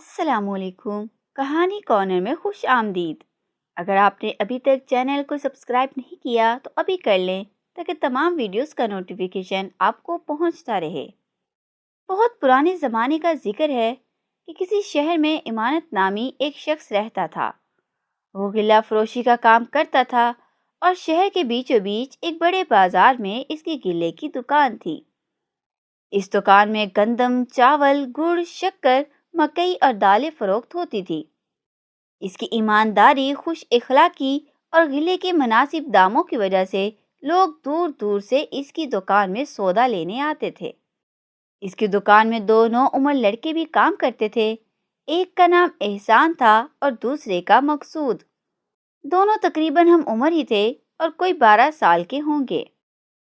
السلام علیکم۔ کہانی کارنر میں خوش آمدید۔ اگر آپ نے ابھی تک چینل کو سبسکرائب نہیں کیا تو ابھی کر لیں تاکہ تمام ویڈیوز کا نوٹیفیکیشن آپ کو پہنچتا رہے۔ بہت پرانے زمانے کا ذکر ہے کہ کسی شہر میں امانت نامی ایک شخص رہتا تھا۔ وہ غلہ فروشی کا کام کرتا تھا اور شہر کے بیچوں بیچ ایک بڑے بازار میں اس کی غلے کی دکان تھی۔ اس دکان میں گندم، چاول، گڑ، شکر، مکئی اور دالیں فروخت ہوتی تھی۔ اس کی ایمانداری، خوش اخلاقی اور غلے کے مناسب داموں کی وجہ سے لوگ دور دور سے اس کی دکان میں سودا لینے آتے تھے۔ اس کی دکان میں دو نوعمر لڑکے بھی کام کرتے تھے۔ ایک کا نام احسان تھا اور دوسرے کا مقصود۔ دونوں تقریباً ہم عمر ہی تھے اور کوئی 12 سال کے ہوں گے۔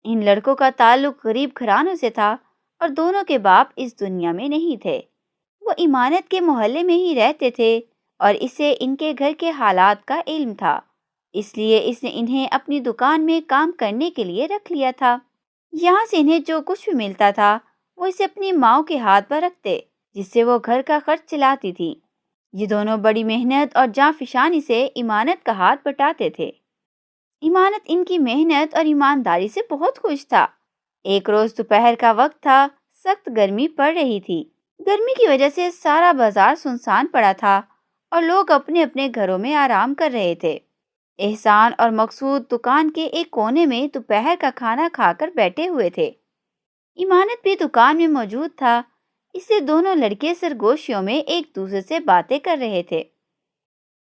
ان لڑکوں کا تعلق غریب گھرانوں سے تھا اور دونوں کے باپ اس دنیا میں نہیں تھے۔ وہ امانت کے محلے میں ہی رہتے تھے اور اسے ان کے گھر کے حالات کا علم تھا، اس لیے اس نے انہیں اپنی دکان میں کام کرنے کے لیے رکھ لیا تھا۔ یہاں سے انہیں جو کچھ بھی ملتا تھا وہ اسے اپنی ماں کے ہاتھ پر رکھتے، جس سے وہ گھر کا خرچ چلاتی تھی۔ یہ دونوں بڑی محنت اور جاں فشانی سے امانت کا ہاتھ بٹاتے تھے۔ امانت ان کی محنت اور ایمانداری سے بہت خوش تھا۔ ایک روز دوپہر کا وقت تھا، سخت گرمی پڑ رہی تھی۔ گرمی کی وجہ سے سارا بازار سنسان پڑا تھا اور لوگ اپنے اپنے گھروں میں آرام کر رہے تھے۔ احسان اور مقصود دکان کے ایک کونے میں دوپہر کا کھانا کھا کر بیٹھے ہوئے تھے۔ امانت بھی دکان میں موجود تھا، اس سے دونوں لڑکے سرگوشیوں میں ایک دوسرے سے باتیں کر رہے تھے۔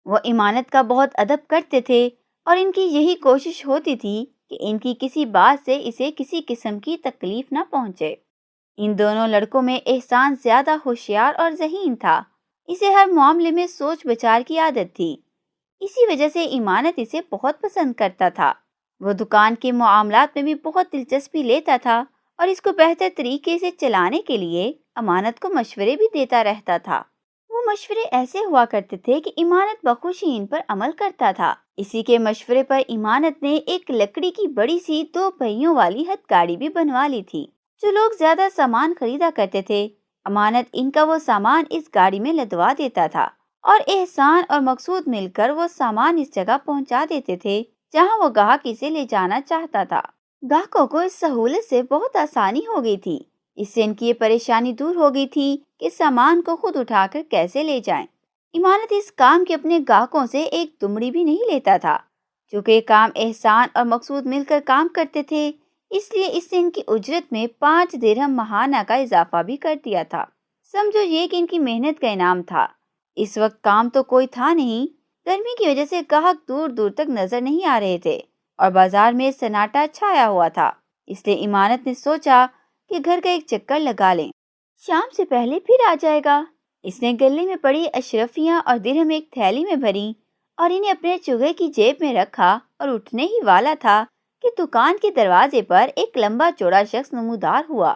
وہ امانت کا بہت ادب کرتے تھے اور ان کی یہی کوشش ہوتی تھی کہ ان کی کسی بات سے اسے کسی قسم کی تکلیف نہ پہنچے۔ ان دونوں لڑکوں میں احسان زیادہ ہوشیار اور ذہین تھا۔ اسے ہر معاملے میں سوچ بچار کی عادت تھی، اسی وجہ سے امانت اسے بہت پسند کرتا تھا۔ وہ دکان کے معاملات میں بھی بہت دلچسپی لیتا تھا اور اس کو بہتر طریقے سے چلانے کے لیے امانت کو مشورے بھی دیتا رہتا تھا۔ وہ مشورے ایسے ہوا کرتے تھے کہ امانت بخوشی ان پر عمل کرتا تھا۔ اسی کے مشورے پر امانت نے ایک لکڑی کی بڑی سی 2 پہیوں والی ہتھ گاڑی بھی بنوا لی تھی۔ جو لوگ زیادہ سامان خریدا کرتے تھے، امانت ان کا وہ سامان اس گاڑی میں لدوا دیتا تھا اور احسان اور مقصود مل کر وہ سامان اس جگہ پہنچا دیتے تھے جہاں وہ گاہک اسے لے جانا چاہتا تھا۔ گاہکوں کو اس سہولت سے بہت آسانی ہو گئی تھی۔ اس سے ان کی یہ پریشانی دور ہو گئی تھی کہ سامان کو خود اٹھا کر کیسے لے جائیں۔ امانت اس کام کے اپنے گاہکوں سے ایک دمڑی بھی نہیں لیتا تھا۔ چونکہ یہ کام احسان اور مقصود مل کر کام کرتے تھے، اس لیے اس نے ان کی اجرت میں 5 درہم ماہانہ کا اضافہ بھی کر دیا تھا۔ سمجھو یہ کہ ان کی محنت کا انعام تھا۔ اس وقت کام تو کوئی تھا نہیں، گرمی کی وجہ سے گاہک دور دور تک نظر نہیں آ رہے تھے اور بازار میں سناٹا چھایا ہوا تھا۔ اس لیے امانت نے سوچا کہ گھر کا ایک چکر لگا لیں، شام سے پہلے پھر آ جائے گا۔ اس نے گلے میں پڑی اشرفیاں اور درہم ایک تھیلی میں بھری اور انہیں اپنے چگے کی جیب میں رکھا اور اٹھنے ہی والا تھا کہ دکان کے دروازے پر ایک لمبا چوڑا شخص نمودار ہوا۔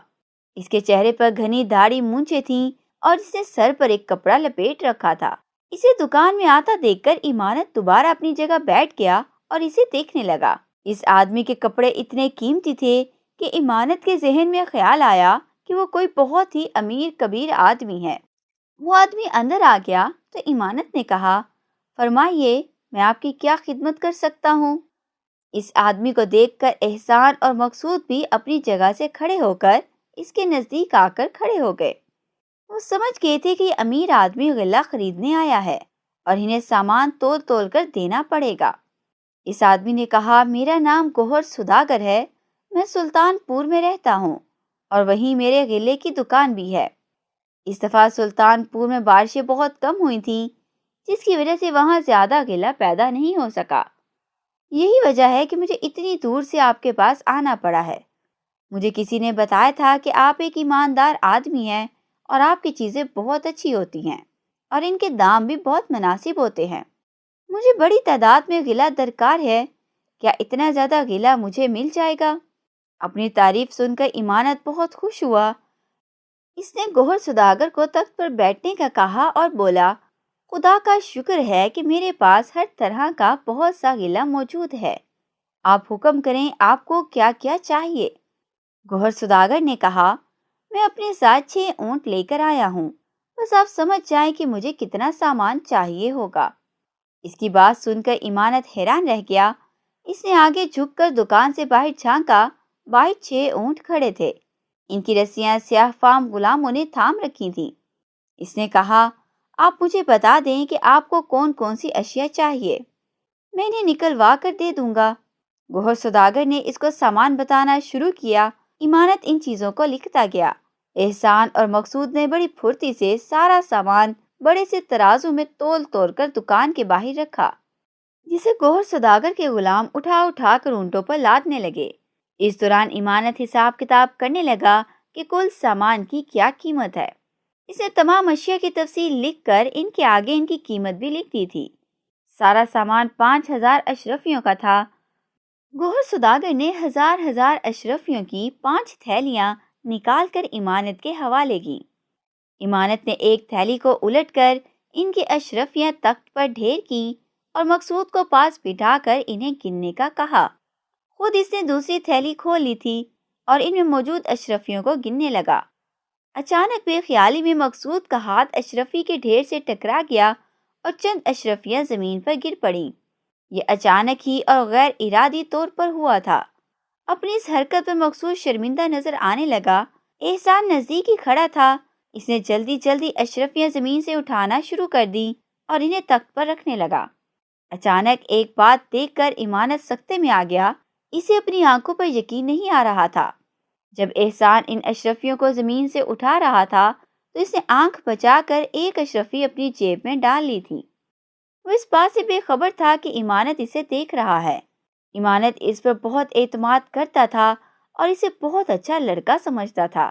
اس کے چہرے پر گھنی داڑھی مونچھیں تھیں اور اس نے سر پر ایک کپڑا لپیٹ رکھا تھا۔ اسے دکان میں آتا دیکھ کر امانت دوبارہ اپنی جگہ بیٹھ گیا اور اسے دیکھنے لگا۔ اس آدمی کے کپڑے اتنے قیمتی تھے کہ امانت کے ذہن میں خیال آیا کہ وہ کوئی بہت ہی امیر کبیر آدمی ہے۔ وہ آدمی اندر آ گیا تو امانت نے کہا، فرمائیے میں آپ کی کیا خدمت کر سکتا ہوں؟ اس آدمی کو دیکھ کر احسان اور مقصود بھی اپنی جگہ سے کھڑے ہو کر اس کے نزدیک آ کر کھڑے ہو گئے۔ وہ سمجھ گئے تھے کہ یہ امیر آدمی غلہ خریدنے آیا ہے اور انہیں سامان تول تول کر دینا پڑے گا۔ اس آدمی نے کہا، میرا نام گوہر سوداگر ہے، میں سلطان پور میں رہتا ہوں اور وہیں میرے غلے کی دکان بھی ہے۔ اس دفعہ سلطان پور میں بارشیں بہت کم ہوئی تھیں، جس کی وجہ سے وہاں زیادہ غلہ پیدا نہیں ہو سکا۔ یہی وجہ ہے کہ مجھے اتنی دور سے آپ کے پاس آنا پڑا ہے۔ مجھے کسی نے بتایا تھا کہ آپ ایک ایماندار آدمی ہیں اور آپ کی چیزیں بہت اچھی ہوتی ہیں اور ان کے دام بھی بہت مناسب ہوتے ہیں۔ مجھے بڑی تعداد میں غلہ درکار ہے، کیا اتنا زیادہ غلہ مجھے مل جائے گا؟ اپنی تعریف سن کر امانت بہت خوش ہوا۔ اس نے گوہر سوداگر کو تخت پر بیٹھنے کا کہا اور بولا، خدا کا شکر ہے کہ میرے پاس ہر طرح کا بہت سا غلہ موجود ہے، آپ حکم کریں آپ کو کیا کیا چاہیے؟ گوہر سوداگر نے کہا، میں اپنے ساتھ 6 اونٹ لے کر آیا ہوں، بس آپ سمجھ جائیں کہ مجھے کتنا سامان چاہیے ہوگا۔ اس کی بات سن کر ایمانت حیران رہ گیا۔ اس نے آگے جھک کر دکان سے باہر جھانکا۔ باہر 6 اونٹ کھڑے تھے۔ ان کی رسیاں سیاہ فام غلاموں نے تھام رکھی تھیں۔ اس نے کہا، آپ مجھے بتا دیں کہ آپ کو کون کون سی اشیاء چاہیے، میں انہیں نکلوا کر دے دوں گا۔ گوہر سوداگر نے اس کو سامان بتانا شروع کیا۔ ایمانت ان چیزوں کو لکھتا گیا۔ احسان اور مقصود نے بڑی پھرتی سے سارا سامان بڑے سے ترازو میں تول کر دکان کے باہر رکھا، جسے گوہر سوداگر کے غلام اٹھا اٹھا کر اونٹوں پر لادنے لگے۔ اس دوران ایمانت حساب کتاب کرنے لگا کہ کل سامان کی کیا قیمت ہے۔ اس نے تمام اشیاء کی تفصیل لکھ کر ان کے آگے ان کی قیمت بھی لکھ دی تھی۔ سارا سامان 5000 اشرفیوں کا تھا۔ گوہر سوداگر نے ہزار اشرفیوں کی 5 تھیلیاں نکال کر ایمانت کے حوالے کی۔ ایمانت نے ایک تھیلی کو الٹ کر ان کی اشرفیاں تخت پر ڈھیر کی اور مقصود کو پاس بٹھا کر انہیں گننے کا کہا۔ خود اس نے دوسری تھیلی کھول لی تھی اور ان میں موجود اشرفیوں کو گننے لگا۔ اچانک بے خیالی میں مقصود کا ہاتھ اشرفی کے ڈھیر سے ٹکرا گیا اور چند اشرفیاں زمین پر گر پڑیں۔ یہ اچانک ہی اور غیر ارادی طور پر ہوا تھا۔ اپنی اس حرکت پر مقصود شرمندہ نظر آنے لگا۔ احسان نزدیک ہی کھڑا تھا۔ اس نے جلدی اشرفیاں زمین سے اٹھانا شروع کر دی اور انہیں تخت پر رکھنے لگا۔ اچانک ایک بات دیکھ کر ایمانت سکتے میں آ گیا۔ اسے اپنی آنکھوں پر یقین نہیں آ رہا تھا۔ جب احسان ان اشرفیوں کو زمین سے اٹھا رہا تھا تو اس نے آنکھ بچا کر ایک اشرفی اپنی جیب میں ڈال لی تھی۔ وہ اس بات سے بے خبر تھا کہ ایمانت اسے دیکھ رہا ہے۔ ایمانت اس پر بہت اعتماد کرتا تھا اور اسے بہت اچھا لڑکا سمجھتا تھا۔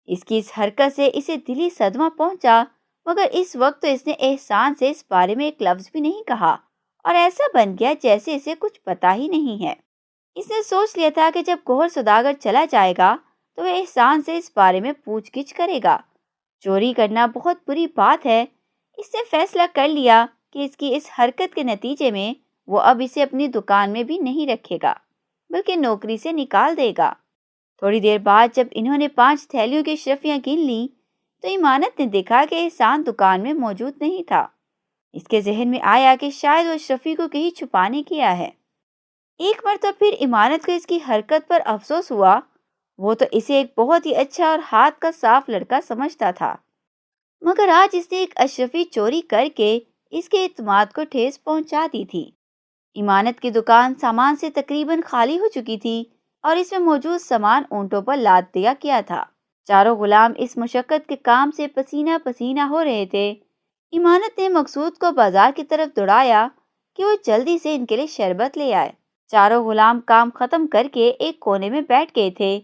اس کی اس حرکت سے اسے دلی صدمہ پہنچا، مگر اس وقت تو اس نے احسان سے اس بارے میں ایک لفظ بھی نہیں کہا اور ایسا بن گیا جیسے اسے کچھ پتا ہی نہیں ہے۔ اس نے سوچ لیا تھا کہ جب گوہر سوداگر چلا جائے گا تو وہ احسان سے اس بارے میں پوچھ گچھ کرے گا۔ چوری کرنا بہت بری بات ہے۔ اس نے فیصلہ کر لیا کہ اس کی اس حرکت کے نتیجے میں وہ اب اسے اپنی دکان میں بھی نہیں رکھے گا بلکہ نوکری سے نکال دے گا۔ تھوڑی دیر بعد جب انہوں نے 5 تھیلیوں کی اشرفیاں گن لیں تو ایمانت نے دیکھا کہ احسان دکان میں موجود نہیں تھا۔ اس کے ذہن میں آیا کہ شاید وہ اشرفی کو کہیں چھپانے گیا ہے۔ ایک مرتبہ پھر ایمانت کو اس کی حرکت پر افسوس ہوا۔ وہ تو اسے ایک بہت ہی اچھا اور ہاتھ کا صاف لڑکا سمجھتا تھا، مگر آج اس نے ایک اشرفی چوری کر کے اس کے اعتماد کو ٹھیس پہنچا دی تھی۔ ایمانت کی دکان سامان سے تقریباً خالی ہو چکی تھی اور اس میں موجود سامان اونٹوں پر لاد دیا گیا تھا۔ چاروں غلام اس مشقت کے کام سے پسینہ پسینہ ہو رہے تھے۔ ایمانت نے مقصود کو بازار کی طرف دوڑایا کہ وہ جلدی سے ان کے لیے شربت لے آئے۔ چاروں غلام کام ختم کر کے ایک کونے میں بیٹھ گئے تھے۔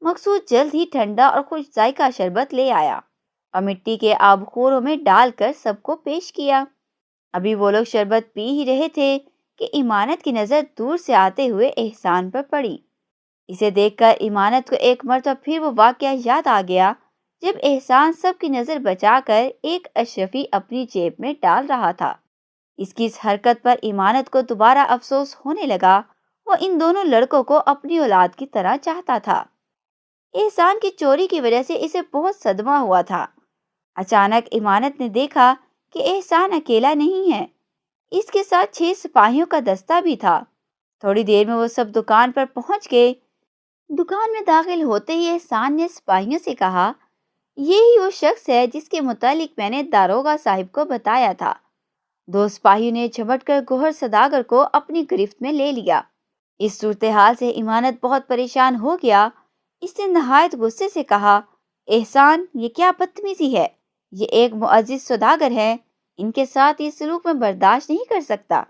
مقصود جلد ہی ٹھنڈا اور خوش ذائقہ شربت لے آیا اور مٹی کے آبخوروں میں ڈال کر سب کو پیش کیا۔ ابھی وہ لوگ شربت پی ہی رہے تھے کہ ایمانت کی نظر دور سے آتے ہوئے احسان پر پڑی۔ اسے دیکھ کر ایمانت کو ایک مرتبہ پھر وہ واقعہ یاد آ گیا جب احسان سب کی نظر بچا کر ایک اشرفی اپنی جیب میں ڈال رہا تھا۔ اس کی اس حرکت پر ایمانت کو دوبارہ افسوس ہونے لگا۔ وہ ان دونوں لڑکوں کو اپنی اولاد کی طرح چاہتا تھا۔ احسان کی چوری کی وجہ سے اسے بہت صدمہ ہوا تھا۔ اچانک ایمانت نے دیکھا کہ احسان اکیلا نہیں ہے، اس کے ساتھ 6 سپاہیوں کا دستہ بھی تھا۔ تھوڑی دیر میں وہ سب دکان پر پہنچ گئے۔ دکان میں داخل ہوتے ہی احسان نے سپاہیوں سے کہا، یہی وہ شخص ہے جس کے متعلق میں نے داروغہ صاحب کو بتایا تھا۔ 2 سپاہیوں نے جھپٹ کر گوہر سوداگر کو اپنی گرفت میں لے لیا۔ اس صورتحال سے ایمانت بہت پریشان ہو گیا۔ اس نے نہایت غصے سے کہا، احسان، یہ کیا بدتمیزی ہے؟ یہ ایک معزز سوداگر ہے، ان کے ساتھ یہ سلوک میں برداشت نہیں کر سکتا۔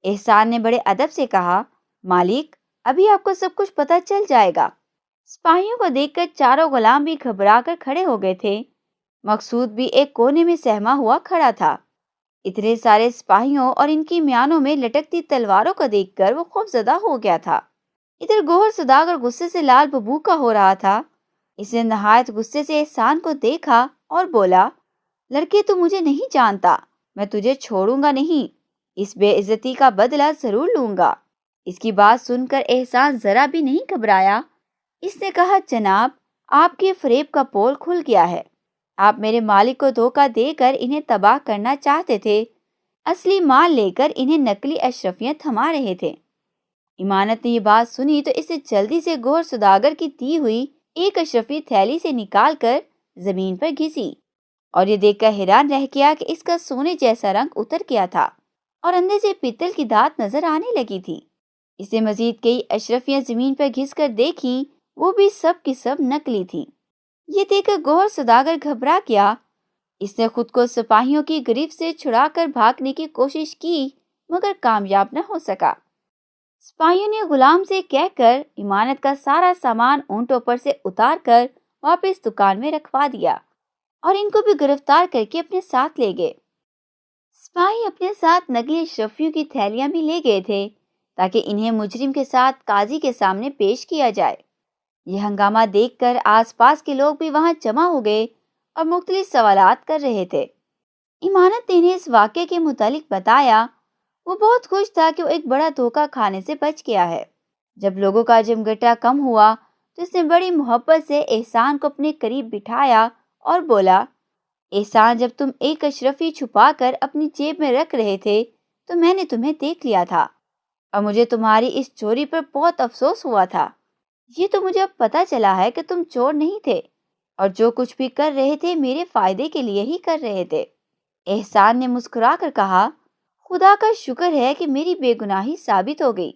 احسان نے بڑے ادب سے کہا، مالک، ابھی آپ کو سب کچھ پتہ چل جائے گا۔ سپاہیوں کو دیکھ کر چاروں غلام بھی گھبرا کر کھڑے ہو گئے تھے۔ مقصود بھی ایک کونے میں سہما ہوا کھڑا تھا۔ اتنے سارے سپاہیوں اور ان کی میانوں میں لٹکتی تلواروں کو دیکھ کر وہ خوف زدہ ہو گیا تھا۔ ادھر گوہر سوداگر غصے سے لال ببوکا ہو رہا تھا۔ اس نے نہایت غصے سے احسان کو دیکھا اور بولا، لڑکے، تو مجھے نہیں جانتا، میں تجھے چھوڑوں گا نہیں، اس بے عزتی کا بدلہ ضرور لوں گا۔ اس کی بات سن کر احسان ذرا بھی نہیں گھبرایا۔ اس نے کہا، جناب، آپ کے فریب کا پول کھل گیا ہے۔ آپ میرے مالک کو دھوکہ دے کر انہیں تباہ کرنا چاہتے تھے، اصلی مال لے کر انہیں نقلی اشرفیاں تھما رہے تھے۔ ایمانت نے یہ بات سنی تو اسے جلدی سے گوہر سوداگر کی دی ہوئی ایک اشرفی تھیلی سے نکال کر زمین پر گھسی، اور یہ دیکھ کر حیران رہ گیا کہ اس کا سونے جیسا رنگ اتر گیا تھا اور اندر سے پتل کی دھات نظر آنے لگی تھی۔ اسے مزید کئی اشرفیاں زمین پر گھس کر دیکھیں، وہ بھی سب کی سب نکلی تھی۔ یہ دیکھ کر گوہر سوداگر گھبرا گیا۔ اس نے خود کو سپاہیوں کی گرفت سے چھڑا کر بھاگنے کی کوشش کی، مگر کامیاب نہ ہو سکا۔ سپاہیوں نے غلام سے کہہ کر ایمانت کا سارا سامان اونٹوں پر سے اتار کر واپس دکان میں رکھوا دیا اور ان کو بھی گرفتار کر کے اپنے ساتھ لے گئے۔ سپاہی اپنے ساتھ نقلی اشرفیوں کی تھیلیاں بھی لے گئے تھے تاکہ انہیں مجرم کے ساتھ قاضی کے سامنے پیش کیا جائے۔ یہ ہنگامہ دیکھ کر آس پاس کے لوگ بھی وہاں جمع ہو گئے اور مختلف سوالات کر رہے تھے۔ ایمانت نے انہیں اس واقعے کے متعلق بتایا۔ وہ بہت خوش تھا کہ وہ ایک بڑا دھوکہ کھانے سے بچ گیا ہے۔ جب لوگوں کا جمگٹا کم ہوا تو اس نے بڑی محبت سے احسان کو اپنے قریب بٹھایا اور بولا، احسان، جب تم ایک اشرفی چھپا کر اپنی جیب میں رکھ رہے تھے تو میں نے تمہیں دیکھ لیا تھا اور مجھے تمہاری اس چوری پر بہت افسوس ہوا تھا۔ یہ تو مجھے اب پتہ چلا ہے کہ تم چور نہیں تھے اور جو کچھ بھی کر رہے تھے میرے فائدے کے لیے ہی کر رہے تھے۔ احسان نے مسکرا کر کہا، خدا کا شکر ہے کہ میری بے گناہی ثابت ہو گئی۔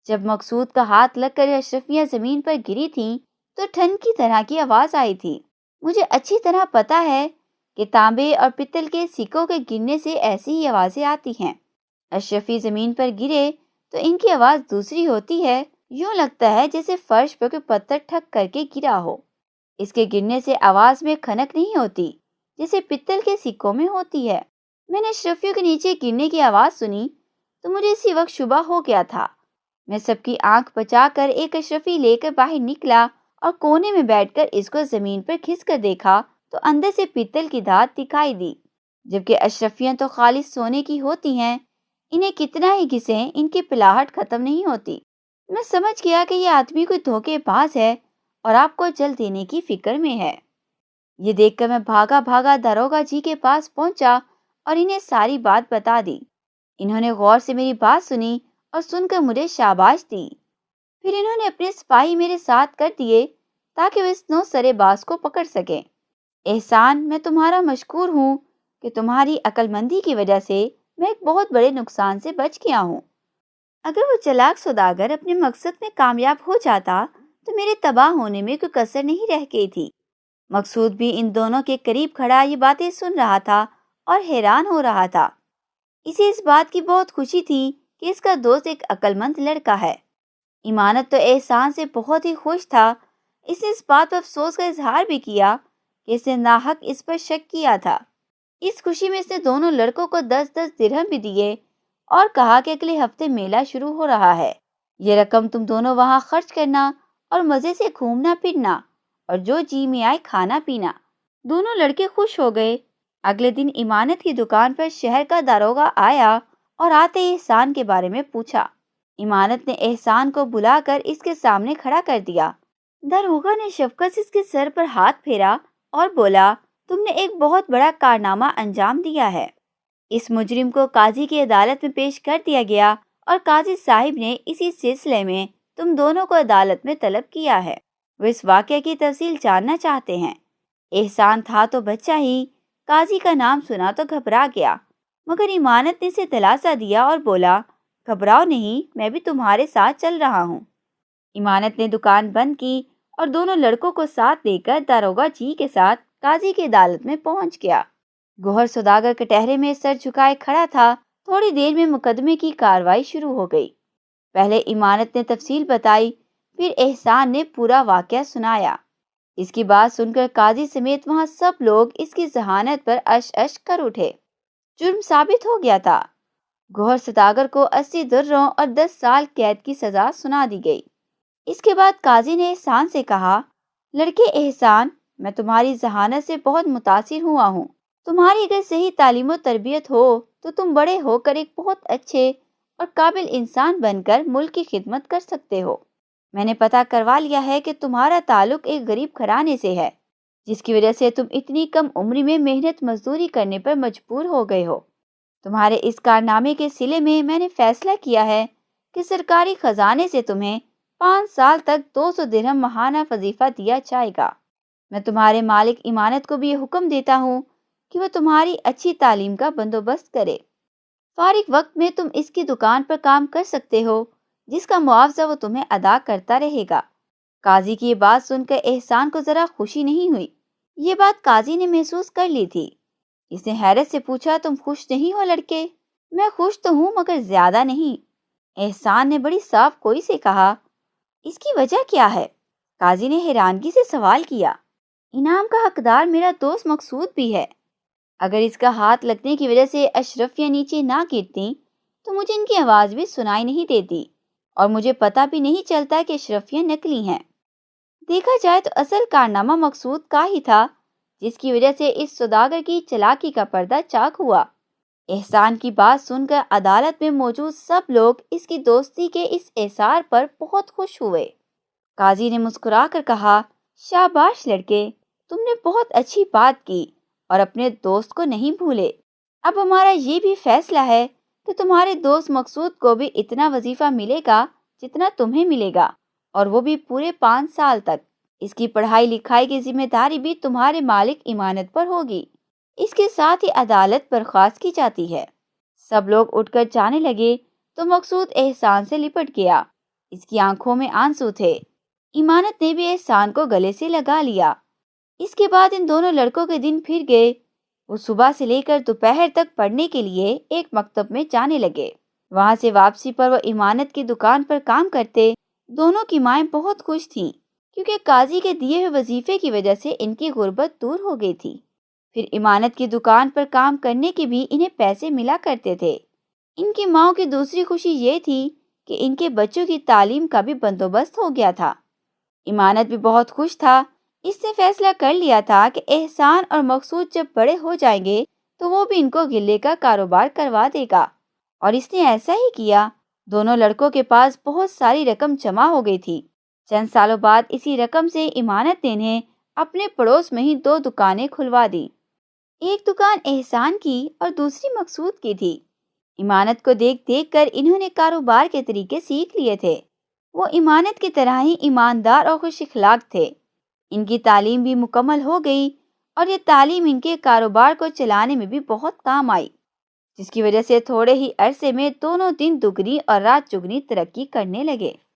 جب مقصود کا ہاتھ لگ کر اشرفیاں زمین پر گری تھیں تو ٹھن کی طرح کی آواز آئی تھی۔ مجھے اچھی طرح پتہ ہے کہ تانبے اور پتل کے سکوں کے گرنے سے ایسی ہی آوازیں آتی ہیں۔ اشرفی زمین پر گرے تو ان کی آواز دوسری ہوتی ہے، یوں لگتا ہے جیسے فرش پر کوئی پتھر ٹھک کر کے گرا ہو۔ اس کے گرنے سے آواز میں کھنک نہیں ہوتی جیسے پتل کے سکوں میں ہوتی ہے۔ میں نے اشرفیوں کے نیچے گرنے کی آواز سنی تو مجھے اسی وقت شبہ ہو گیا تھا۔ میں سب کی آنکھ بچا کر ایک اشرفی لے کر باہر نکلا اور کونے میں بیٹھ کر اس کو زمین پر گھس کر دیکھا تو اندر سے پتل کی دھات دکھائی دی، جبکہ اشرفیاں تو خالص سونے کی ہوتی ہیں۔ انہیں کتنا ہی گھسیں ان کی پلاہٹ ختم نہیں ہوتی۔ میں سمجھ گیا کہ یہ آدمی کوئی دھوکے باز ہے اور آپ کو جل دینے کی فکر میں ہے۔ یہ دیکھ کر میں بھاگا بھاگا داروغہ جی کے پاس پہنچا اور انہیں ساری بات بتا دی۔ انہوں نے غور سے میری بات سنی اور سن کر مجھے شاباش دی۔ پھر انہوں نے اپنے سپاہی میرے ساتھ کر دیے تاکہ وہ اس نو سرے باز کو پکڑ سکیں۔ احسان، میں تمہارا مشکور ہوں کہ تمہاری عقل مندی کی وجہ سے میں ایک بہت بڑے نقصان سے بچ گیا ہوں۔ اگر وہ چلاک سوداگر اپنے مقصد میں کامیاب ہو جاتا تو میرے تباہ ہونے میں کوئی کسر نہیں رہ گئی تھی۔ مقصود بھی ان دونوں کے قریب کھڑا یہ باتیں سن رہا تھا اور حیران ہو رہا تھا۔ اسے اس بات کی بہت خوشی تھی کہ اس کا دوست ایک عقل مند لڑکا ہے۔ ایمانت تو احسان سے بہت ہی خوش تھا۔ اس نے اس بات پر افسوس کا اظہار بھی کیا کہ اس نے ناحق اس پر شک کیا تھا۔ اس خوشی میں اس نے دونوں لڑکوں کو 10-10 درہم بھی دیے اور کہا کہ اگلے ہفتے میلہ شروع ہو رہا ہے۔ یہ رقم تم دونوں وہاں خرچ کرنا اور مزے سے گھومنا پھرنا اور جو جی میں آئے کھانا پینا۔ دونوں لڑکے خوش ہو گئے۔ اگلے دن ایمانت کی دکان پر شہر کا داروغہ آیا اور آتے ہی احسان کے بارے میں پوچھا۔ ایمانت نے احسان کو بلا کر اس کے سامنے کھڑا کر دیا۔ داروغہ نے شفقت سے اس کے سر پر ہاتھ پھیرا اور بولا، تم نے ایک بہت بڑا کارنامہ انجام دیا ہے۔ اس مجرم کو قاضی کی عدالت میں پیش کر دیا گیا اور قاضی صاحب نے اسی سلسلے میں تم دونوں کو عدالت میں طلب کیا ہے۔ وہ اس واقعے کی تفصیل جاننا چاہتے ہیں۔ احسان تھا تو بچہ ہی، قاضی کا نام سنا تو گھبرا گیا، مگر ایمانت نے اسے دلاسا دیا اور بولا، گھبراؤ نہیں، میں بھی تمہارے ساتھ چل رہا ہوں۔ ایمانت نے دکان بند کی اور دونوں لڑکوں کو ساتھ لے کر داروغہ جی کے ساتھ قاضی کی عدالت میں پہنچ گیا۔ گوہر سوداگر کٹہرے میں سر جھکائے کھڑا تھا۔ تھوڑی دیر میں مقدمے کی کارروائی شروع ہو گئی۔ پہلے ایمانت نے تفصیل بتائی، پھر احسان نے پورا واقعہ سنایا۔ اس کی بات سن کر قاضی سمیت وہاں سب لوگ اس کی ذہانت پر اش اش کر اٹھے۔ جرم ثابت ہو گیا تھا۔ گوہر سوداگر کو 80 درہم اور 10 سال قید کی سزا سنا دی گئی۔ اس کے بعد قاضی نے احسان سے کہا، لڑکے احسان، میں تمہاری ذہانت سے بہت متاثر ہوا ہوں۔ تمہاری اگر صحیح تعلیم و تربیت ہو تو تم بڑے ہو کر ایک بہت اچھے اور قابل انسان بن کر ملک کی خدمت کر سکتے ہو۔ میں نے پتہ کروا لیا ہے کہ تمہارا تعلق ایک غریب گھرانے سے ہے جس کی وجہ سے تم اتنی کم عمری میں محنت مزدوری کرنے پر مجبور ہو گئے ہو۔ تمہارے اس کارنامے کے صلے میں نے فیصلہ کیا ہے کہ سرکاری خزانے سے تمہیں 5 سال تک 200 درہم ماہانہ وظیفہ دیا جائے گا۔ میں تمہارے مالک ایمانت کو بھی یہ حکم دیتا ہوں کہ وہ تمہاری اچھی تعلیم کا بندوبست کرے۔ فارغ وقت میں تم اس کی دکان پر کام کر سکتے ہو، جس کا معاوضہ وہ تمہیں ادا کرتا رہے گا۔ قاضی کی یہ بات سن کر احسان کو ذرا خوشی نہیں ہوئی۔ یہ بات قاضی نے محسوس کر لی تھی۔ اس نے حیرت سے پوچھا، تم خوش نہیں ہو لڑکے؟ میں خوش تو ہوں مگر زیادہ نہیں، احسان نے بڑی صاف کوئی سے کہا۔ اس کی وجہ کیا ہے؟ قاضی نے حیرانگی سے سوال کیا۔ انعام کا حقدار میرا دوست مقصود بھی ہے۔ اگر اس کا ہاتھ لگنے کی وجہ سے اشرفیاں نیچے نہ گرتی تو مجھے ان کی آواز بھی سنائی نہیں دیتی، اور مجھے پتہ بھی نہیں چلتا کہ اشرفیاں نکلی ہیں۔ دیکھا جائے تو اصل کارنامہ مقصود کا ہی تھا، جس کی وجہ سے اس سوداگر کی چالاکی کا پردہ چاک ہوا۔ احسان کی بات سن کر عدالت میں موجود سب لوگ اس کی دوستی کے اس احسار پر بہت خوش ہوئے۔ قاضی نے مسکرا کر کہا، شاباش لڑکے، تم نے بہت اچھی بات کی اور اپنے دوست کو نہیں بھولے۔ اب ہمارا یہ بھی فیصلہ ہے کہ تمہارے دوست مقصود کو بھی اتنا وظیفہ ملے گا جتنا تمہیں ملے گا، اور وہ بھی پورے 5 سال تک۔ اس کی پڑھائی لکھائی کی ذمہ داری بھی تمہارے مالک ایمانت پر ہوگی۔ اس کے ساتھ ہی عدالت برخاست کی جاتی ہے۔ سب لوگ اٹھ کر جانے لگے تو مقصود احسان سے لپٹ گیا۔ اس کی آنکھوں میں آنسو تھے۔ ایمانت نے بھی احسان کو گلے سے لگا لیا۔ اس کے بعد ان دونوں لڑکوں کے دن پھر گئے۔ وہ صبح سے لے کر دوپہر تک پڑھنے کے لیے ایک مکتب میں جانے لگے۔ وہاں سے واپسی پر وہ ایمانت کی دکان پر کام کرتے۔ دونوں کی مائیں بہت خوش تھیں، کیونکہ قاضی کے دیے ہوئے وظیفے کی وجہ سے ان کی غربت دور ہو گئی تھی۔ پھر ایمانت کی دکان پر کام کرنے کے بھی انہیں پیسے ملا کرتے تھے۔ ان کی ماؤں کی دوسری خوشی یہ تھی کہ ان کے بچوں کی تعلیم کا بھی بندوبست ہو گیا تھا۔ ایمانت بھی بہت خوش تھا۔ اس نے فیصلہ کر لیا تھا کہ احسان اور مقصود جب بڑے ہو جائیں گے تو وہ بھی ان کو غلے کا کاروبار کروا دے گا، اور اس نے ایسا ہی کیا۔ دونوں لڑکوں کے پاس بہت ساری رقم جمع ہو گئی تھی۔ چند سالوں بعد اسی رقم سے ایمانت نے انہیں اپنے پڑوس میں ہی 2 دکانیں کھلوا دی۔ ایک دکان احسان کی اور دوسری مقصود کی تھی۔ ایمانت کو دیکھ دیکھ کر انہوں نے کاروبار کے طریقے سیکھ لیے تھے۔ وہ ایمانت کی طرح ہی ایماندار اور خوش اخلاق تھے۔ ان کی تعلیم بھی مکمل ہو گئی، اور یہ تعلیم ان کے کاروبار کو چلانے میں بھی بہت کام آئی، جس کی وجہ سے تھوڑے ہی عرصے میں دونوں دن دگنی اور رات چگنی ترقی کرنے لگے۔